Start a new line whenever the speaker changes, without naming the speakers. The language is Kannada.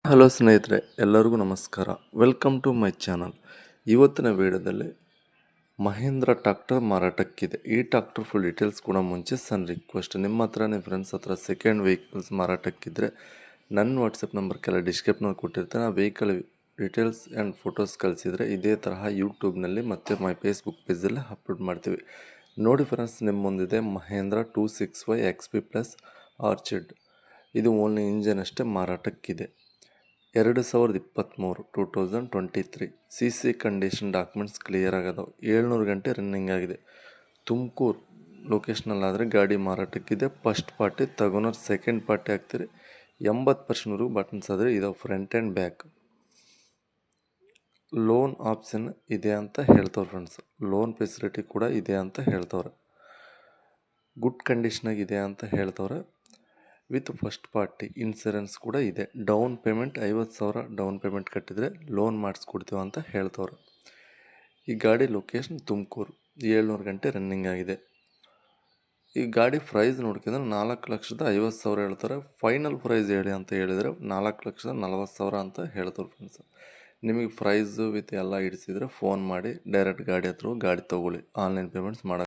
ಹಲೋ ಸ್ನೇಹಿತರೆ, ಎಲ್ಲರಿಗೂ ನಮಸ್ಕಾರ. Welcome to my channel. ಇವತ್ತಿನ ವಿಡಿಯೋದಲ್ಲಿ ಮಹೇಂದ್ರ ಟ್ರ್ಯಾಕ್ಟರ್ ಮಾರಾಟಕ್ಕಿದೆ. ಈ ಟ್ರ್ಯಾಕ್ಟರ್ ಫುಲ್ ಡೀಟೇಲ್ಸ್ ಕೂಡ ಮುಂಚೆ ಸಣ್ಣ ರಿಕ್ವೆಸ್ಟ್, ನಿಮ್ಮ ಹತ್ರ ನಿಮ್ಮ ಫ್ರೆಂಡ್ಸ್ ಹತ್ರ ಸೆಕೆಂಡ್ ವೆಹಿಕಲ್ಸ್ ಮಾರಾಟಕ್ಕಿದ್ರೆ ನನ್ನ ವಾಟ್ಸಪ್ ನಂಬರ್ ಕೆಲ ಡಿಸ್ಕ್ರಿಪ್ಷನಲ್ಲಿ ಕೊಟ್ಟಿರ್ತಾನೆ. ಆ ವೆಹಿಕಲ್ ಡೀಟೇಲ್ಸ್ ಆ್ಯಂಡ್ ಫೋಟೋಸ್ ಕಳಿಸಿದರೆ ಇದೇ ತರಹ ಯೂಟ್ಯೂಬ್ನಲ್ಲಿ ಮತ್ತು ಮೈ ಫೇಸ್ಬುಕ್ ಪೇಜಲ್ಲಿ ಅಪ್ಲೋಡ್ ಮಾಡ್ತೀವಿ. ನೋಡಿ ಫ್ರೆಂಡ್ಸ್, ನಿಮ್ಮ ಮುಂದಿದೆ ಮಹೇಂದ್ರ 265 XP ಪ್ಲಸ್ ಆರ್ಚಿಡ್. ಇದು ಓನ್ಲಿ ಇಂಜನ್ ಅಷ್ಟೇ ಮಾರಾಟಕ್ಕಿದೆ. 2023 CC ಕಂಡೀಷನ್ ಡಾಕ್ಯುಮೆಂಟ್ಸ್ ಕ್ಲಿಯರ್ ಆಗದವು. 700 ಗಂಟೆ ರನ್ನಿಂಗ್ ಆಗಿದೆ. ತುಮಕೂರು ಲೊಕೇಶನಲ್ಲಾದರೆ ಗಾಡಿ ಮಾರಾಟಕ್ಕಿದೆ. ಫಸ್ಟ್ ಪಾರ್ಟಿ ತಗೊಳೋರು ಸೆಕೆಂಡ್ ಪಾರ್ಟಿ ಆಗ್ತೀರಿ. 80% ಬಟನ್ಸ್ ಆದರೆ ಇದಾವೆ, front and back. Loan option ಇದೆ ಅಂತ ಹೇಳ್ತವ್ರೆ ಫ್ರೆಂಡ್ಸ್. ಲೋನ್ ಫೆಸಿಲಿಟಿ ಕೂಡ ಇದೆ ಅಂತ ಹೇಳ್ತವ್ರೆ. ಗುಡ್ ಕಂಡೀಷನಾಗಿದೆ ಅಂತ ಹೇಳ್ತವ್ರೆ. ವಿತ್ ಫಸ್ಟ್ ಪಾರ್ಟಿ ಇನ್ಸೂರೆನ್ಸ್ ಕೂಡ ಇದೆ. ಡೌನ್ ಪೇಮೆಂಟ್ 50,000 ಡೌನ್ ಪೇಮೆಂಟ್ ಕಟ್ಟಿದರೆ ಲೋನ್ ಮಾಡಿಸ್ಕೊಡ್ತೀವಿ ಅಂತ ಹೇಳ್ತವ್ರೆ. ಈ ಗಾಡಿ ಲೊಕೇಶನ್ ತುಮಕೂರು. 700 ಗಂಟೆ ರನ್ನಿಂಗ್ ಆಗಿದೆ. ಈ ಗಾಡಿ ಪ್ರೈಸ್ ನೋಡ್ಕೊಂಡ್ರೆ 4,50,000 ಹೇಳ್ತಾರೆ. ಫೈನಲ್ ಪ್ರೈಸ್ ಹೇಳಿ ಅಂತ ಹೇಳಿದರೆ 4,40,000 ಅಂತ ಹೇಳ್ತಾರೆ ಫ್ರೆಂಡ್ಸ್. ನಿಮಗೆ ಪ್ರೈಸು ವಿತ್ ಎಲ್ಲ ಇಡಿಸಿದರೆ ಫೋನ್ ಮಾಡಿ ಡೈರೆಕ್ಟ್ ಗಾಡಿ ಹತ್ರ ಗಾಡಿ ತೊಗೊಳ್ಳಿ. ಆನ್ಲೈನ್ ಪೇಮೆಂಟ್ಸ್ ಮಾಡೋಕ್ಕೆ